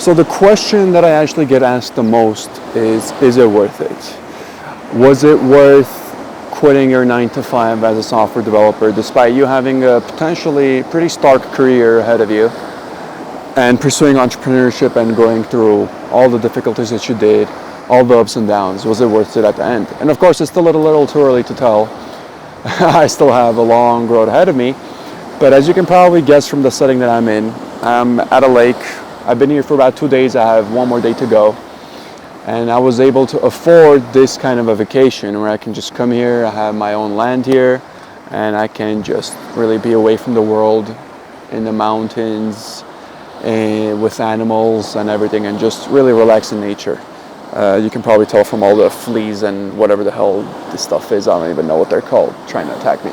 So the question that I actually get asked the most is it worth it? Was it worth quitting your 9 to 5 as a software developer despite you having a potentially pretty stark career ahead of you and pursuing entrepreneurship and going through all the difficulties that you did, all the ups and downs? Was it worth it at the end? And of course, it's still a little too early to tell. I still have a long road ahead of me, but as you can probably guess from the setting that I'm in, I'm at a lake. I've been here for about 2 days. I have one more day to go. And I was able to afford this kind of a vacation where I can just come here, I have my own land here, and I can just really be away from the world in the mountains and with animals and everything, and just really relax in nature. You can probably tell from all the fleas and whatever the hell this stuff is. I don't even know what they're called, trying to attack me.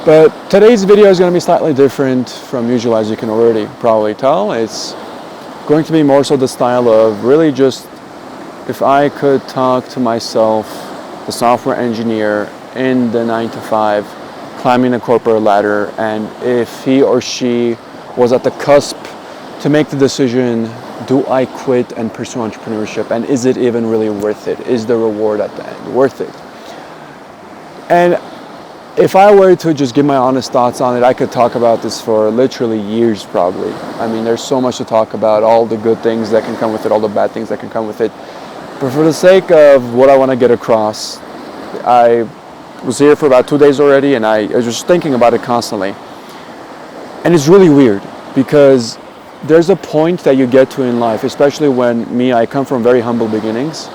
But today's video is going to be slightly different from usual, as you can already probably tell. It's going to be more so the style of really just, if I could talk to myself, the software engineer in the 9 to 5, climbing the corporate ladder, and if he or she was at the cusp to make the decision, do I quit and pursue entrepreneurship, and is it even really worth it? Is the reward at the end worth it? And if I were to just give my honest thoughts on it, I could talk about this for literally years probably. I mean, there's so much to talk about, all the good things that can come with it, all the bad things that can come with it. But for the sake of what I want to get across, I was here for about 2 days already, and I was just thinking about it constantly. And it's really weird because there's a point that you get to in life, especially when I come from very humble beginnings,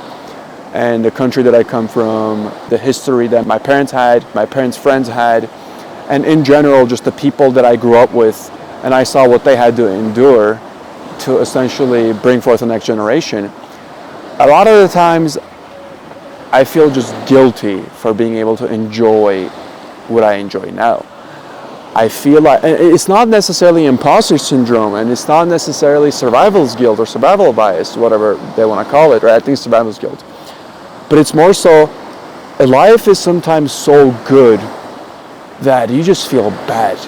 and the country that I come from, the history that my parents had, my parents' friends had, and in general, just the people that I grew up with, and I saw what they had to endure to essentially bring forth the next generation. A lot of the times, I feel just guilty for being able to enjoy what I enjoy now. I feel like it's not necessarily imposter syndrome, and it's not necessarily survival's guilt or survival bias, whatever they want to call it, right? I think survival's guilt. But it's more so, life is sometimes so good that you just feel bad.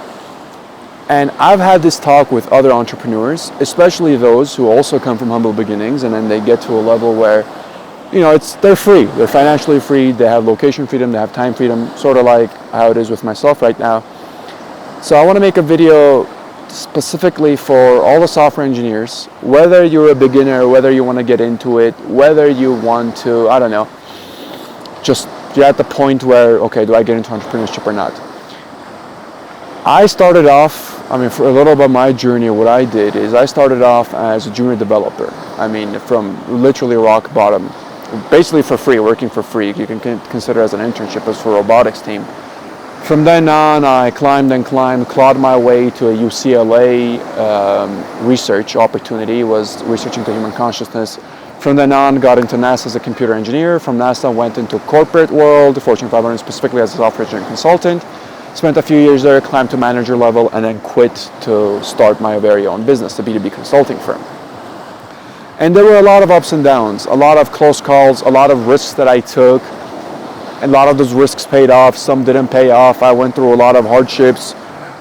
And I've had this talk with other entrepreneurs, especially those who also come from humble beginnings, and then they get to a level where, they're free. They're financially free. They have location freedom. They have time freedom, sort of like how it is with myself right now. So I want to make a video specifically for all the software engineers, whether you're a beginner, whether you want to get into it, whether you want to, I don't know, just you're at the point where, okay, do I get into entrepreneurship or not? I started off, for a little bit of my journey, what I did is I started off as a junior developer. From literally rock bottom, basically for free, working for free. You can consider it as an internship. It was for a robotics team. From then on, I climbed and climbed, clawed my way to a UCLA research opportunity, was researching the human consciousness. From then on, got into NASA as a computer engineer. From NASA, went into corporate world, Fortune 500 specifically as a software engineering consultant. Spent a few years there, climbed to manager level, and then quit to start my very own business, the B2B consulting firm. And there were a lot of ups and downs, a lot of close calls, a lot of risks that I took. And a lot of those risks paid off, some didn't pay off. I went through a lot of hardships,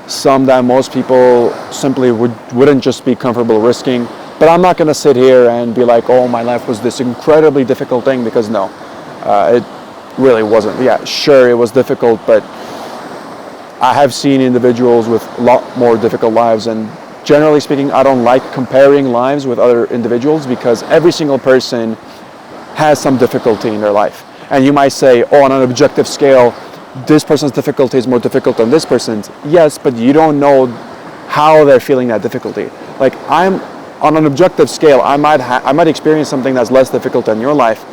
some that most people simply wouldn't just be comfortable risking. But I'm not going to sit here and be like, oh, my life was this incredibly difficult thing, because no, it really wasn't. Yeah, sure, it was difficult, but I have seen individuals with a lot more difficult lives. And generally speaking, I don't like comparing lives with other individuals, because every single person has some difficulty in their life. And you might say, oh, on an objective scale, this person's difficulty is more difficult than this person's. Yes, but you don't know how they're feeling that difficulty. Like, I'm on an objective scale, I might experience something that's less difficult than your life,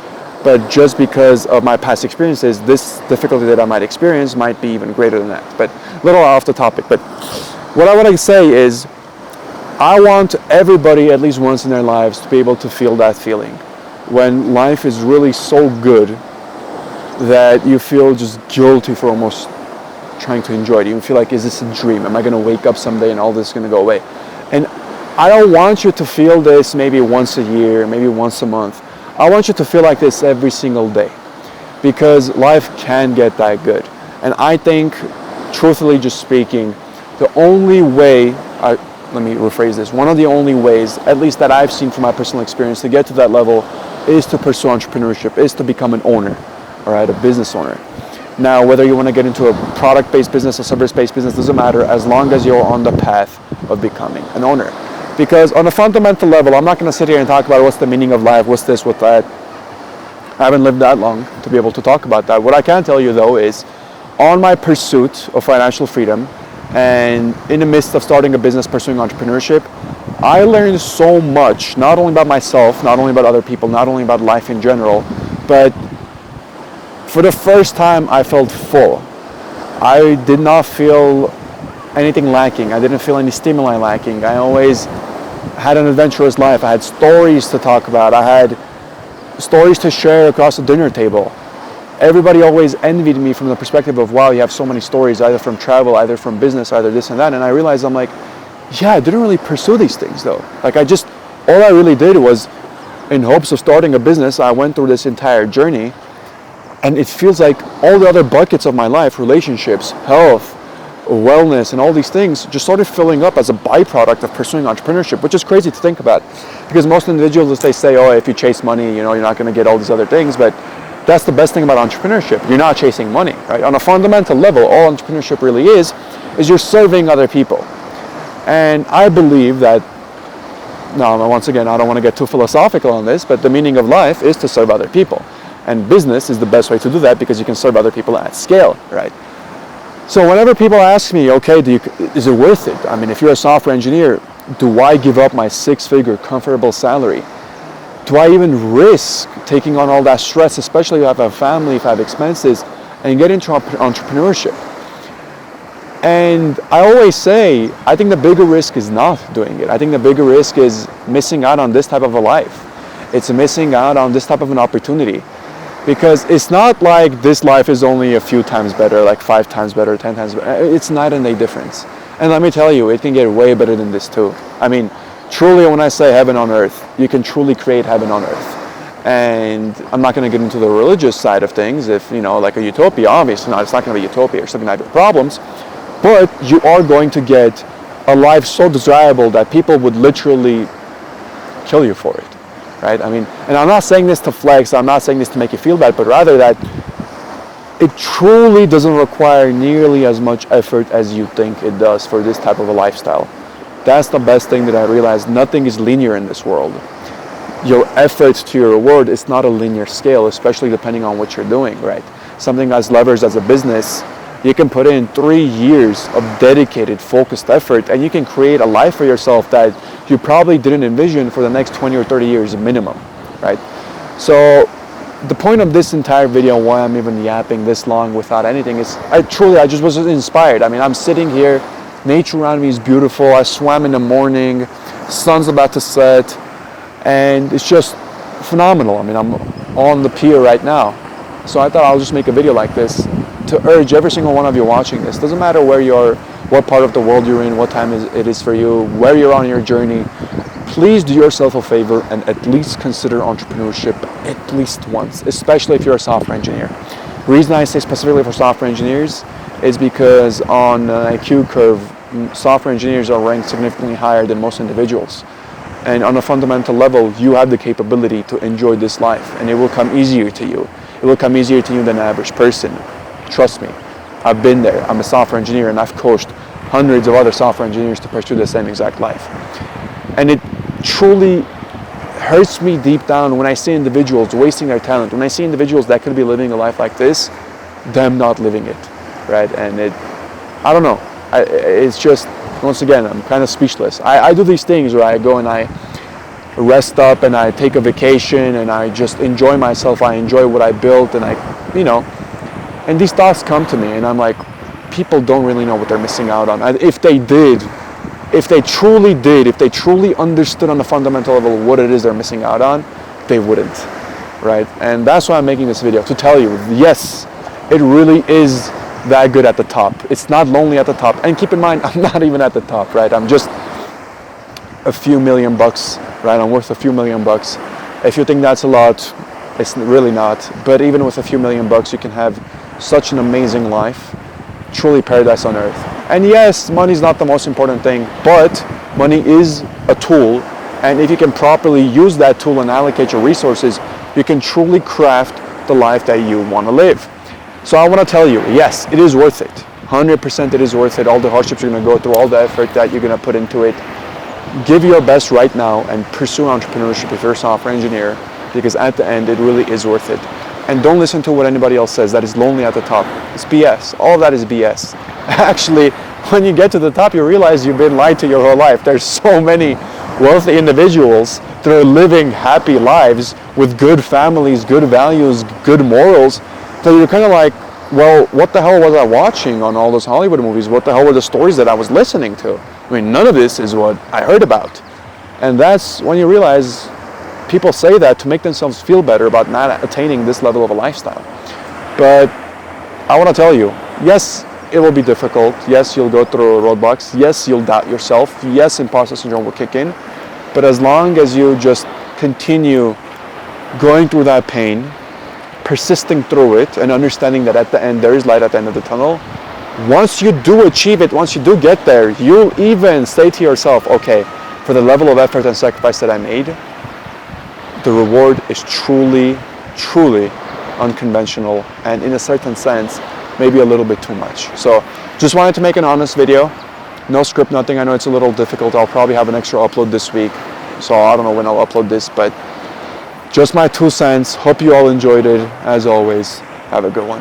but just because of my past experiences, this difficulty that I might experience might be even greater than that. But a little off the topic. But what I want to say is, I want everybody at least once in their lives to be able to feel that feeling. When life is really so good that you feel just guilty for almost trying to enjoy it. You feel like, is this a dream? Am I going to wake up someday and all this is going to go away? And I don't want you to feel this maybe once a year, maybe once a month. I want you to feel like this every single day, because life can get that good. And I think, truthfully just speaking, the only way let me rephrase this. One of the only ways, at least that I've seen from my personal experience, to get to that level is to pursue entrepreneurship, is to become an owner, all right, a business owner. Now, whether you want to get into a product-based business, a service-based business, doesn't matter, as long as you're on the path of becoming an owner. Because on a fundamental level, I'm not going to sit here and talk about what's the meaning of life, what's this, what's that. I haven't lived that long to be able to talk about that. What I can tell you, though, is on my pursuit of financial freedom and in the midst of starting a business, pursuing entrepreneurship, I learned so much, not only about myself, not only about other people, not only about life in general, but for the first time I felt full. I did not feel anything lacking. I didn't feel any stimuli lacking. I always had an adventurous life. I had stories to talk about. I had stories to share across the dinner table. Everybody always envied me from the perspective of, wow, you have so many stories, either from travel, either from business, either this and that. And I realized, I'm like, yeah, I didn't really pursue these things though. Like all I really did was, in hopes of starting a business, I went through this entire journey. And it feels like all the other buckets of my life, relationships, health, wellness, and all these things just started filling up as a byproduct of pursuing entrepreneurship, which is crazy to think about. Because most individuals, they say, oh, if you chase money, you're not going to get all these other things. But that's the best thing about entrepreneurship. You're not chasing money, right? On a fundamental level, all entrepreneurship really is you're serving other people. And I believe that, now, once again, I don't want to get too philosophical on this, but the meaning of life is to serve other people. And business is the best way to do that because you can serve other people at scale, right? So whenever people ask me, okay, is it worth it? I mean, if you're a software engineer, do I give up my 6-figure comfortable salary? Do I even risk taking on all that stress, especially if I have a family, if I have expenses, and get into entrepreneurship? And I always say, I think the bigger risk is not doing it. I think the bigger risk is missing out on this type of a life. It's missing out on this type of an opportunity. Because it's not like this life is only a few times better, like 5 times better, 10 times better. It's night and day difference. And let me tell you, it can get way better than this too. I mean, truly when I say heaven on earth, you can truly create heaven on earth. And I'm not going to get into the religious side of things. If, like a utopia, obviously not. It's not going to be a utopia or something like that, problems. But you are going to get a life so desirable that people would literally kill you for it. Right? I mean, and I'm not saying this to flex, I'm not saying this to make you feel bad, but rather that it truly doesn't require nearly as much effort as you think it does for this type of a lifestyle. That's the best thing that I realized. Nothing is linear in this world. Your effort to your reward is not a linear scale, especially depending on what you're doing, right? Something as leveraged as a business, you can put in 3 years of dedicated, focused effort, and you can create a life for yourself that you probably didn't envision for the next 20 or 30 years minimum, right? So the point of this entire video, why I'm even yapping this long without anything, is I just was inspired. I mean, I'm sitting here, nature around me is beautiful, I swam in the morning, sun's about to set, and it's just phenomenal. I mean, I'm on the pier right now. So I thought I'll just make a video like this to urge every single one of you watching this. Doesn't matter where you are, what part of the world you're in, what time it is for you, where you're on your journey. Please do yourself a favor and at least consider entrepreneurship at least once, especially if you're a software engineer. The reason I say specifically for software engineers is because on an IQ curve, software engineers are ranked significantly higher than most individuals. And on a fundamental level, you have the capability to enjoy this life, and it will come easier to you. It will come easier to you than an average person. Trust me, I've been there. I'm a software engineer, and I've coached hundreds of other software engineers to pursue the same exact life. And it truly hurts me deep down when I see individuals wasting their talent, when I see individuals that could be living a life like this, them not living it, right? And I don't know. It's just, once again, I'm kind of speechless. I do these things where I go and I rest up and I take a vacation and I just enjoy myself. I enjoy what I built, and and these thoughts come to me, and I'm like, people don't really know what they're missing out on. If they truly understood on the fundamental level what it is they're missing out on, they wouldn't, right? And that's why I'm making this video, to tell you, yes, it really is that good at the top. It's not lonely at the top. And keep in mind, I'm not even at the top, right? I'm just a few $1,000,000 bucks, right? I'm worth a few $1,000,000 bucks. If you think that's a lot, it's really not. But even with a few $1,000,000 bucks, you can have such an amazing life, truly paradise on earth. And yes, money's not the most important thing, but Money is a tool, and if you can properly use that tool and allocate your resources, you can truly craft the life that you want to live. So I want to tell you, yes, it is worth it. 100% it is worth it. All the hardships you're going to go through, all the effort that you're going to put into it. Give your best right now and pursue entrepreneurship if you're a software engineer, because at the end it really is worth it. And don't listen to what anybody else says that is lonely at the top. It's BS. All of that is BS. Actually, when you get to the top, you realize you've been lied to your whole life. There's so many wealthy individuals that are living happy lives with good families, good values, good morals, that you're kind of like, well, what the hell was I watching on all those Hollywood movies? What the hell were the stories that I was listening to? I mean, none of this is what I heard about. And that's when you realize people say that to make themselves feel better about not attaining this level of a lifestyle. But I want to tell you, yes, it will be difficult. Yes, you'll go through roadblocks. Yes, you'll doubt yourself. Yes, imposter syndrome will kick in. But as long as you just continue going through that pain, persisting through it, and understanding that at the end there is light at the end of the tunnel, once you do achieve it, once you do get there, you'll even say to yourself, okay, for the level of effort and sacrifice that I made, the reward is truly, truly unconventional, and in a certain sense, maybe a little bit too much. So just wanted to make an honest video. No script, nothing. I know it's a little difficult. I'll probably have an extra upload this week, so I don't know when I'll upload this, but just my 2 cents. Hope you all enjoyed it. As always, have a good one.